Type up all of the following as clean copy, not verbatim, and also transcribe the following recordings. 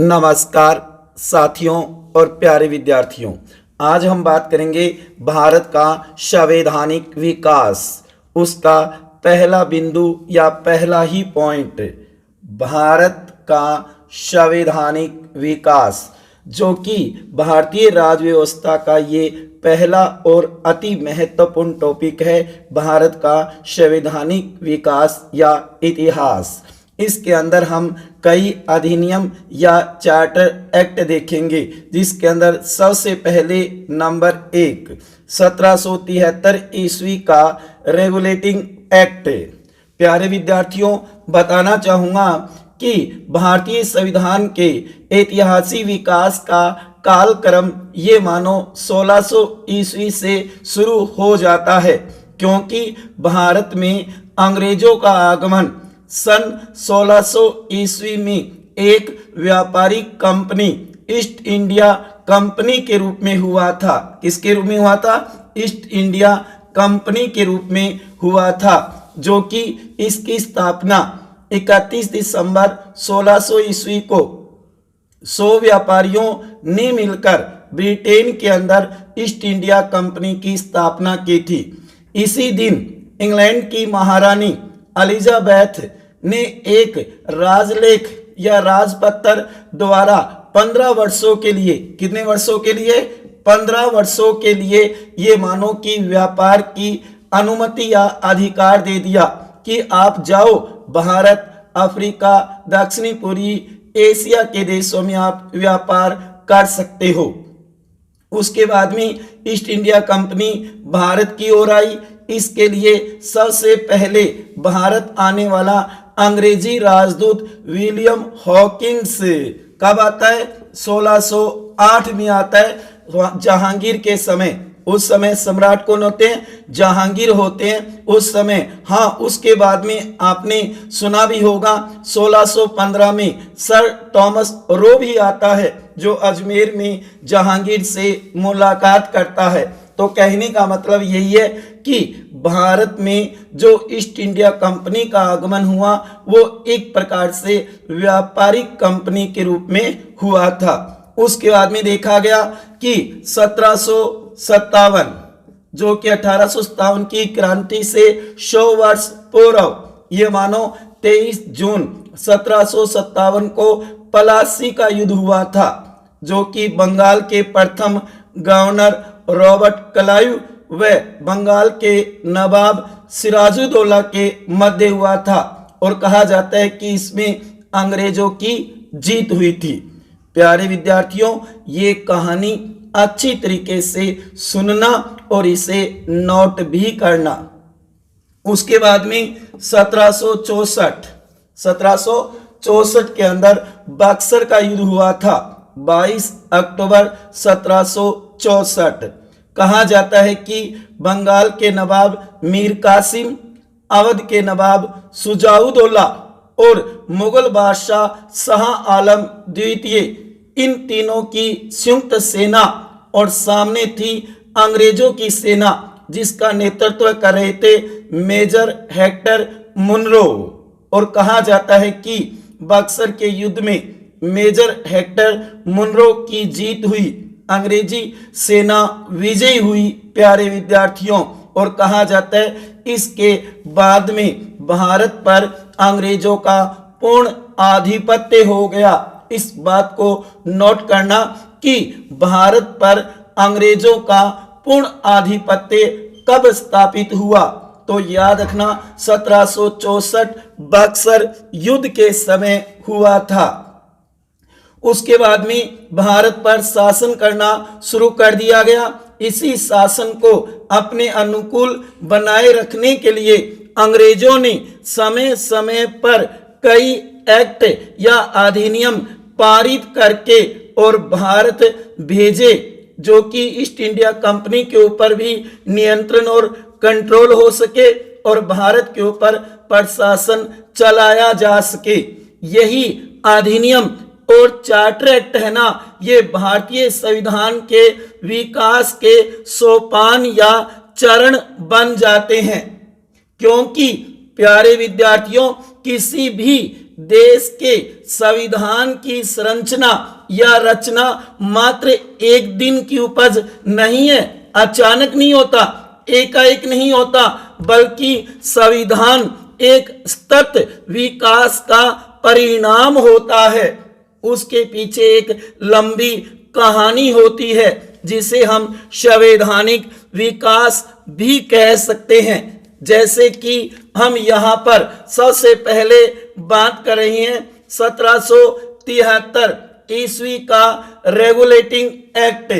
नमस्कार साथियों और प्यारे विद्यार्थियों, आज हम बात करेंगे भारत का संवैधानिक विकास। उसका पहला बिंदु या पहला ही पॉइंट, भारत का संवैधानिक विकास, जो कि भारतीय राज्य व्यवस्था का ये पहला और अति महत्वपूर्ण टॉपिक है। भारत का संवैधानिक विकास या इतिहास। इसके अंदर हम कई अधिनियम या चार्टर एक्ट देखेंगे, जिसके अंदर सबसे पहले नंबर 1 1773 ईस्वी का रेगुलेटिंग एक्ट। प्यारे विद्यार्थियों, बताना चाहूँगा कि भारतीय संविधान के ऐतिहासिक विकास का कालक्रम ये मानो 1600 ईस्वी से शुरू हो जाता है, क्योंकि भारत में अंग्रेजों का आगमन सन 1600 ईस्वी में एक व्यापारिक कंपनी ईस्ट इंडिया कंपनी के रूप में हुआ था। किसके रूप में हुआ था? ईस्ट इंडिया कंपनी के रूप में हुआ था, जो कि इसकी स्थापना 31 दिसंबर 1600 ईस्वी को 100 व्यापारियों ने मिलकर ब्रिटेन के अंदर ईस्ट इंडिया कंपनी की स्थापना की थी। इसी दिन इंग्लैंड की महारानी एलिजाबेथ ने एक राजलेख या राजपत्र द्वारा 15 वर्षों के लिए, कितने वर्षों के लिए? 15 वर्षों के लिए ये मानो कि व्यापार की अनुमति या अधिकार दे दिया कि आप जाओ भारत, अफ्रीका, दक्षिणी पूर्वी एशिया के देशों में आप व्यापार कर सकते हो। उसके बाद में ईस्ट इंडिया कंपनी भारत की ओर आई। इसके लिए सबसे पहले भारत आने वाला अंग्रेजी राजदूत विलियम हॉकिंस कब आता है? 1608 में आता है, जहांगीर के समय। उस समय सम्राट कौन होते हैं? जहांगीर होते हैं उस समय। हाँ, उसके बाद में आपने सुना भी होगा 1615 में सर थॉमस रो भी आता है, जो अजमेर में जहांगीर से मुलाकात करता है। तो कहने का मतलब यही है कि भारत में जो ईस्ट इंडिया कंपनी का आगमन हुआ वो एक प्रकार से व्यापारिक कंपनी के रूप में हुआ था। उसके बाद में देखा गया कि 1757, जो कि 1857 की क्रांति से 100 वर्ष पूर्व, ये मानो 23 जून 1757 को पलासी का युद्ध हुआ था, जो कि बंगाल के प्रथम गवर्नर रॉबर्ट क्लाइव व बंगाल के नवाब सिराजुद्दौला के मध्य हुआ था। और कहा जाता है कि इसमें अंग्रेजों की जीत हुई थी। प्यारे विद्यार्थियों, ये कहानी अच्छी तरीके से सुनना और इसे नोट भी करना। उसके बाद में 1764 के अंदर बक्सर का युद्ध हुआ था, 22 अक्टूबर 1764। कहा जाता है कि बंगाल के नवाब मीर कासिम, अवध के नवाब शुजाउद्दौला और मुगल बादशाह शाह आलम द्वितीय, इन तीनों की संयुक्त सेना और सामने थी अंग्रेजों की सेना, जिसका नेतृत्व कर रहे थे मेजर हेक्टर मुनरो। और कहा जाता है कि बक्सर के युद्ध में मेजर हेक्टर मुनरो की जीत हुई, अंग्रेजी सेना विजयी हुई। प्यारे विद्यार्थियों, और कहा जाता है इसके बाद में भारत पर अंग्रेजों का पूर्ण आधिपत्य हो गया। इस बात को नोट करना कि भारत पर अंग्रेजों का पूर्ण आधिपत्य कब स्थापित हुआ, तो याद रखना 1764 बक्सर युद्ध के समय हुआ था। उसके बाद में भारत पर शासन करना शुरू कर दिया गया। इसी शासन को अपने अनुकूल बनाए रखने के लिए अंग्रेजों ने समय समय पर कई एक्ट या अधिनियम पारित करके और भारत भेजे, जो कि ईस्ट इंडिया कंपनी के ऊपर भी नियंत्रण और कंट्रोल हो सके और भारत के ऊपर प्रशासन चलाया जा सके। यही अधिनियम और चार्टर एक्ट है ना, ये भारतीय संविधान के विकास के सोपान या चरण बन जाते हैं। क्योंकि प्यारे विद्यार्थियों, किसी भी देश के संविधान की संरचना या रचना मात्र एक दिन की उपज नहीं है, अचानक नहीं होता, एकाएक नहीं होता, बल्कि संविधान एक सतत विकास का परिणाम होता है। उसके पीछे एक लंबी कहानी होती है जिसे हम संवैधानिक विकास भी कह सकते हैं। जैसे कि हम यहाँ पर सबसे पहले बात कर रहे हैं 1773 ईस्वी का रेगुलेटिंग एक्ट।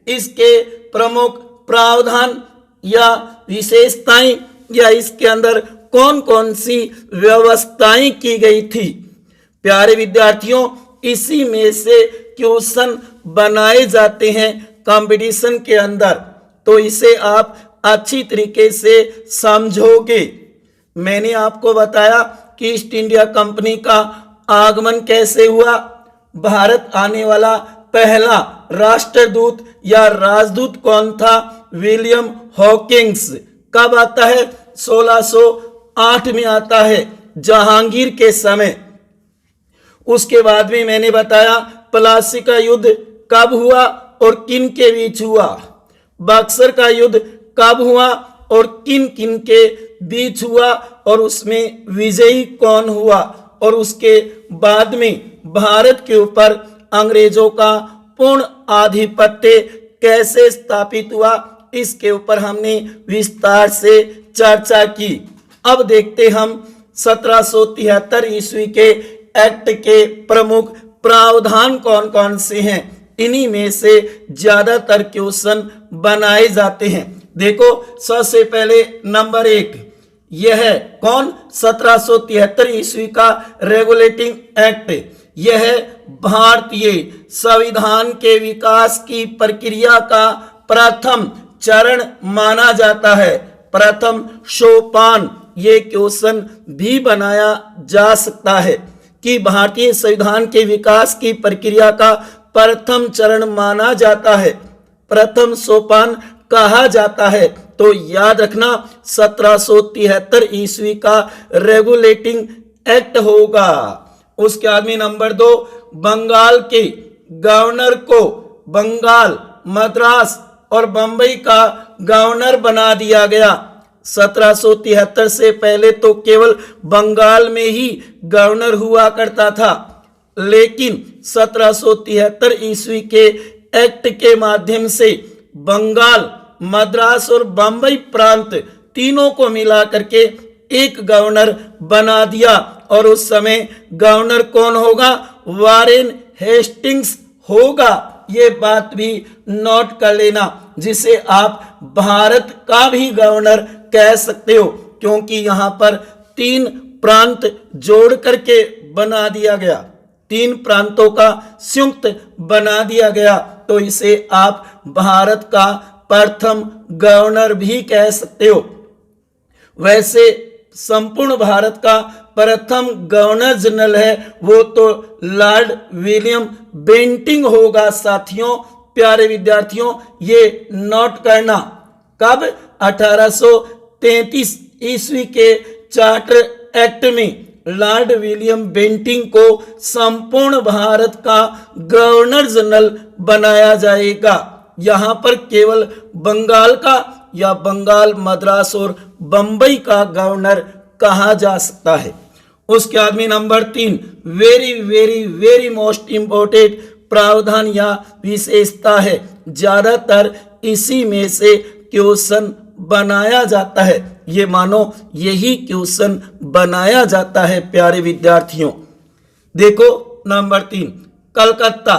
इसके प्रमुख प्रावधान या विशेषताएं या इसके अंदर कौन कौन सी व्यवस्थाएं की गई थी। प्यारे विद्यार्थियों, इसी में से क्वेश्चन बनाए जाते हैं कंपटीशन के अंदर, तो इसे आप अच्छी तरीके से समझोगे। मैंने आपको बताया कि ईस्ट इंडिया कंपनी का आगमन कैसे हुआ। भारत आने वाला पहला राष्ट्रदूत या राजदूत कौन था? William Hawkins. कब आता है? 1608 में आता है, जहांगीर के समय। उसके बाद में मैंने बताया प्लासी का युद्ध कब हुआ और किन के बीच हुआ। बक्सर का युद्ध कब हुआ और किन किन के बीच हुआ और उसमें विजयी कौन हुआ। और उसके बाद में भारत के ऊपर अंग्रेजों का पूर्ण आधिपत्य कैसे स्थापित हुआ, इसके ऊपर हमने विस्तार से चर्चा की। अब देखते हम 1773 ईस्वी के एक्ट के प्रमुख प्रावधान कौन कौन से हैं। इन्हीं में से ज्यादातर क्वेश्चन बनाए जाते हैं। देखो, सबसे पहले नंबर 1 यह है कौन? 1773 ईस्वी का रेगुलेटिंग एक्ट। यह भारतीय संविधान के विकास की प्रक्रिया का प्रथम चरण माना जाता है, प्रथम सोपान। ये क्वेश्चन भी बनाया जा सकता है कि भारतीय संविधान के विकास की प्रक्रिया का प्रथम चरण माना जाता है, प्रथम सोपान कहा जाता है। तो याद रखना 1773 ईस्वी का रेगुलेटिंग एक्ट होगा। उसके बाद में नंबर 2 बंगाल के गवर्नर को बंगाल, मद्रास और बंबई का गवर्नर बना दिया गया। 1773 से पहले तो केवल बंगाल में ही गवर्नर हुआ करता था, लेकिन 1773 ईस्वी के एक्ट के माध्यम से बंगाल, मद्रास और बंबई प्रांत तीनों को मिला करके एक गवर्नर बना दिया। और उस समय गवर्नर कौन होगा? वारेन हेस्टिंग्स होगा। ये बात भी नोट कर लेना, जिसे आप भारत का भी गवर्नर कह सकते हो, क्योंकि यहां पर 3 प्रांत जोड़ करके बना दिया गया, 3 प्रांतों का संयुक्त बना दिया गया। तो इसे आप भारत का प्रथम गवर्नर भी कह सकते हो। वैसे संपूर्ण भारत का प्रथम गवर्नर जनरल है वो तो लॉर्ड विलियम बेंटिंग होगा। साथियों, प्यारे विद्यार्थियों, ये नोट करना। कब? 1833 ईस्वी के चार्टर एक्ट में लॉर्ड विलियम बेंटिंग को संपूर्ण भारत का गवर्नर जनरल बनाया जाएगा। यहां पर केवल बंगाल का या बंगाल, मद्रास और बंबई का गवर्नर कहा जा सकता है। उसके बाद में number 3 very very very most important प्रावधान या विशेषता है। ज्यादातर इसी में से क्वेश्चन बनाया जाता है। ये मानो यही क्वेश्चन बनाया जाता है प्यारे विद्यार्थियों। देखो नंबर 3 कलकत्ता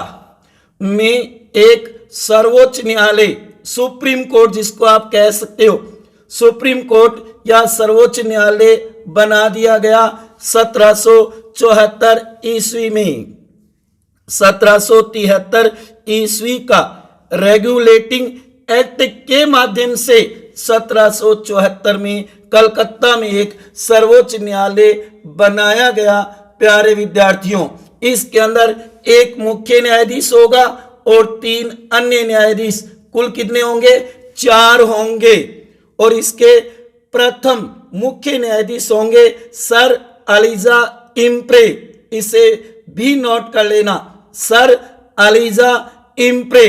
में एक सर्वोच्च न्यायालय, सुप्रीम कोर्ट जिसको आप कह सकते हो, सुप्रीम कोर्ट या सर्वोच्च न्यायालय बना दिया गया 1774 ईस्वी में। 1773 ईस्वी का रेगुलेटिंग एक्ट के माध्यम से 1774 में कलकत्ता में एक सर्वोच्च न्यायालय बनाया गया। प्यारे विद्यार्थियों, इसके अंदर एक मुख्य न्यायाधीश होगा और 3 अन्य न्यायाधीश। कुल कितने होंगे? 4 होंगे। और इसके प्रथम मुख्य न्यायाधीश होंगे सर अलीजा इम्प्रे, इसे भी नोट कर लेना। सर अलीजा इम्प्रे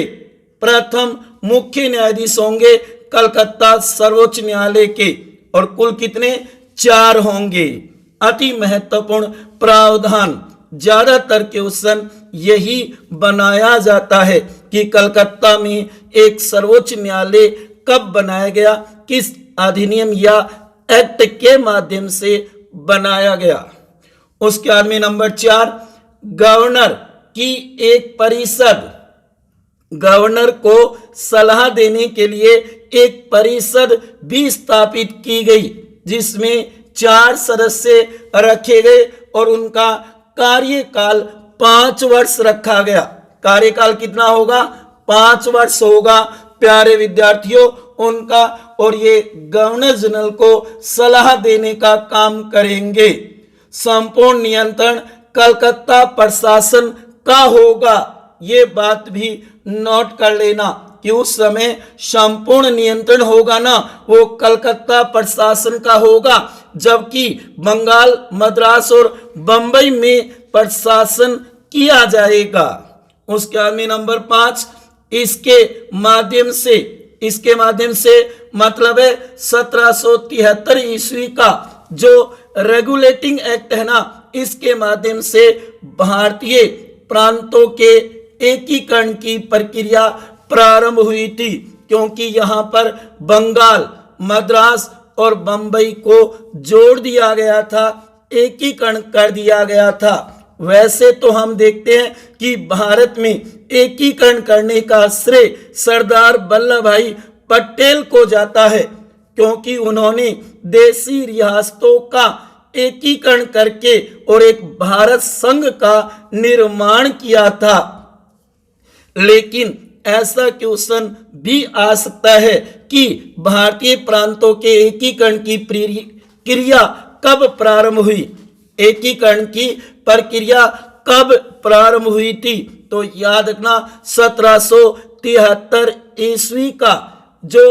प्रथम मुख्य न्यायाधीश होंगे कलकत्ता सर्वोच्च न्यायालय के, और कुल कितने? 4 होंगे। अति महत्वपूर्ण प्रावधान, ज्यादातर क्वेश्चन यही बनाया जाता है कि कलकत्ता में एक सर्वोच्च न्यायालय कब बनाया गया, किस अधिनियम या एक्ट के माध्यम से बनाया गया। उसके बाद में नंबर 4, गवर्नर की एक परिषद, गवर्नर को सलाह देने के लिए एक परिषद भी स्थापित की गई, जिसमें 4 सदस्य रखे गए और उनका कार्यकाल 5 वर्ष रखा गया। कार्यकाल कितना होगा? 5 वर्ष होगा प्यारे विद्यार्थियों उनका, और ये गवर्नर जनरल को सलाह देने का काम करेंगे। संपूर्ण नियंत्रण कलकत्ता प्रशासन का होगा, ये बात भी नोट कर लेना कि उस समय संपूर्ण नियंत्रण होगा ना, वो कलकत्ता प्रशासन का होगा, जबकि बंगाल, मद्रास और बंबई में प्रशासन किया जाएगा। उसके बाद में नंबर 5, इसके माध्यम से मतलब है 1773 ईस्वी का जो रेगुलेटिंग एक्ट है ना, इसके माध्यम से भारतीय प्रांतों के एकीकरण की प्रक्रिया प्रारंभ हुई थी, क्योंकि यहाँ पर बंगाल, मद्रास और बंबई को जोड़ दिया गया था, एकीकरण कर दिया गया था। वैसे तो हम देखते हैं कि भारत में एकीकरण करने का श्रेय सरदार वल्लभ भाई पटेल को जाता है, क्योंकि उन्होंने देशी रियासतों का एकीकरण करके और एक भारत संघ का निर्माण किया था। लेकिन ऐसा क्वेश्चन भी आ सकता है कि भारतीय प्रांतों के एकीकरण की प्रक्रिया कब प्रारंभ हुई, एकीकरण की प्रक्रिया कब प्रारंभ हुई थी? तो याद रखना 1773 ईस्वी का जो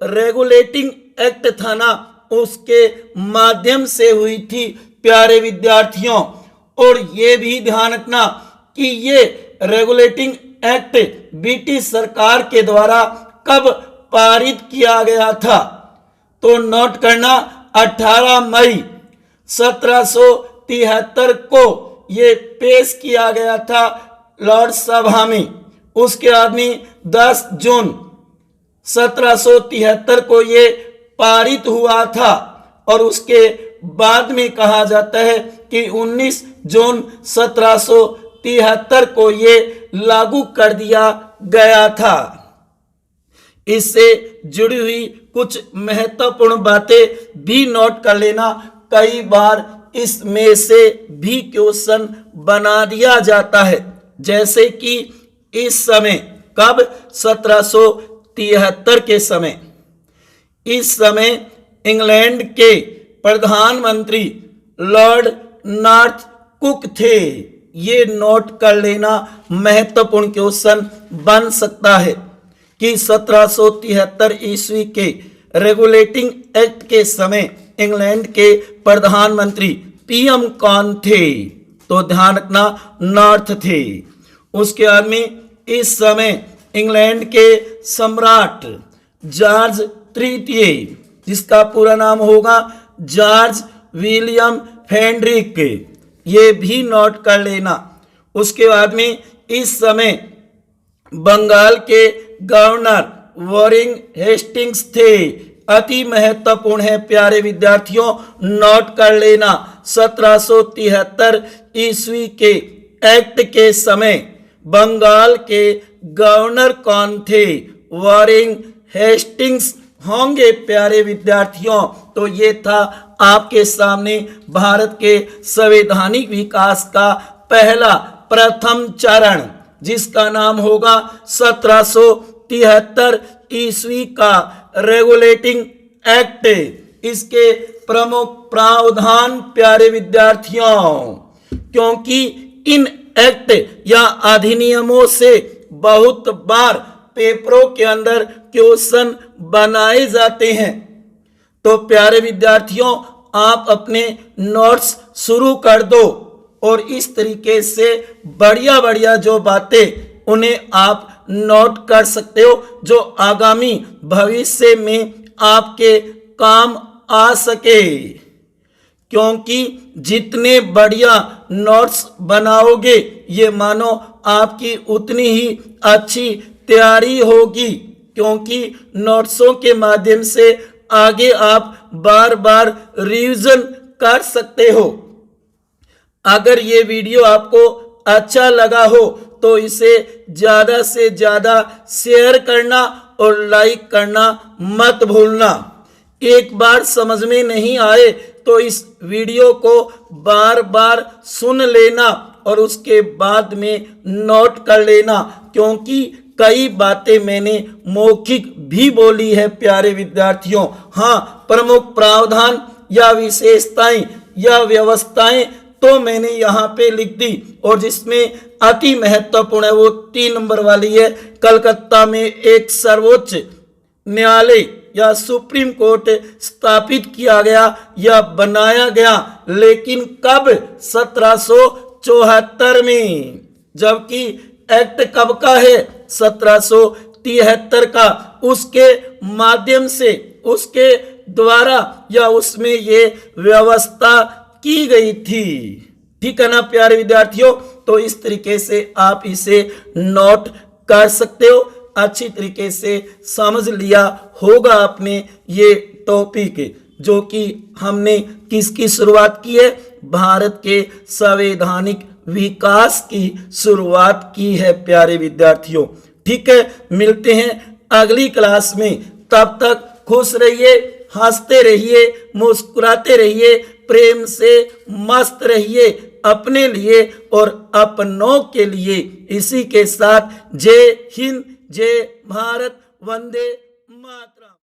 रेगुलेटिंग एक्ट था ना, उसके माध्यम से हुई थी प्यारे विद्यार्थियों। और ये भी ध्यान रखना कि ये रेगुलेटिंग एक्ट ब्रिटिश सरकार के द्वारा कब पारित किया गया था? तो नोट करना 18 मई 1773 को ये पेश किया गया था लॉर्ड सभा में। उसके बाद में 10 जून 1773 को ये पारित हुआ था, और उसके बाद में कहा जाता है कि 19 जून 1773 को ये लागू कर दिया गया था। इससे जुड़ी हुई कुछ महत्वपूर्ण बातें भी नोट कर लेना, कई बार इसमें से भी क्वेश्चन बना दिया जाता है। जैसे कि इस समय कब 1773 के समय, इस समय इंग्लैंड के प्रधानमंत्री लॉर्ड नॉर्थ कुक थे। ये नोट कर लेना, महत्वपूर्ण क्वेश्चन बन सकता है कि 1773 ईस्वी के रेगुलेटिंग एक्ट के समय इंग्लैंड के प्रधानमंत्री पीएम कौन थे? तो ध्यान रखना नॉर्थ थे। उसके बाद में इस समय इंग्लैंड के सम्राट जॉर्ज तृतीय, जिसका पूरा नाम होगा जॉर्ज विलियम फेडरिक, ये भी नोट कर लेना। उसके बाद में इस समय बंगाल के गवर्नर वॉरेन हेस्टिंग्स थे। अति महत्वपूर्ण है प्यारे विद्यार्थियों, नोट कर लेना। 1773 ईस्वी के एक्ट के समय बंगाल के गवर्नर कौन थे? वॉरेन हेस्टिंग्स होंगे प्यारे विद्यार्थियों। तो ये था आपके सामने भारत के संवैधानिक विकास का पहला प्रथम चरण, जिसका नाम होगा 1773 ईस्वी का रेगुलेटिंग एक्ट। इसके प्रमुख प्रावधान प्यारे विद्यार्थियों, क्योंकि इन एक्ट या अधिनियमों से बहुत बार पेपरों के अंदर क्वेश्चन बनाए जाते हैं, तो प्यारे विद्यार्थियों आप अपने नोट्स शुरू कर दो और इस तरीके से बढ़िया बढ़िया जो बातें उन्हें आप नोट कर सकते हो जो आगामी भविष्य में आपके काम आ सके, क्योंकि जितने बढ़िया नोट्स बनाओगे ये मानो आपकी उतनी ही अच्छी तैयारी होगी, क्योंकि नोट्सों के माध्यम से आगे आप बार बार रिवीजन कर सकते हो। अगर ये वीडियो आपको अच्छा लगा हो तो इसे ज़्यादा से ज़्यादा शेयर करना और लाइक करना मत भूलना। एक बार समझ में नहीं आए तो इस वीडियो को बार बार सुन लेना और उसके बाद में नोट कर लेना, क्योंकि कई बातें मैंने मौखिक भी बोली है प्यारे विद्यार्थियों। हाँ, प्रमुख प्रावधान या विशेषताएं या व्यवस्थाएं तो मैंने यहाँ पे लिख दी, और जिसमें अति महत्वपूर्ण है वो 3 नंबर वाली है। कलकत्ता में एक सर्वोच्च न्यायालय या सुप्रीम कोर्ट स्थापित किया गया या बनाया गया, लेकिन कब? 1774 में। जबकि एक्ट कब का है? 1773 का। उसके माध्यम से, उसके द्वारा या उसमें ये व्यवस्था की गई थी। ठीक है ना प्यारे विद्यार्थियों? तो इस तरीके से आप इसे नोट कर सकते हो। अच्छी तरीके से समझ लिया होगा आपने ये टॉपिक, जो कि हमने किसकी शुरुआत की है? भारत के संवैधानिक विकास की शुरुआत की है प्यारे विद्यार्थियों। ठीक है, मिलते हैं अगली क्लास में। तब तक खुश रहिए, हंसते रहिए, मुस्कुराते रहिए, प्रेम से मस्त रहिए अपने लिए और अपनों के लिए। इसी के साथ जय हिंद, जय भारत, वंदे मातरम।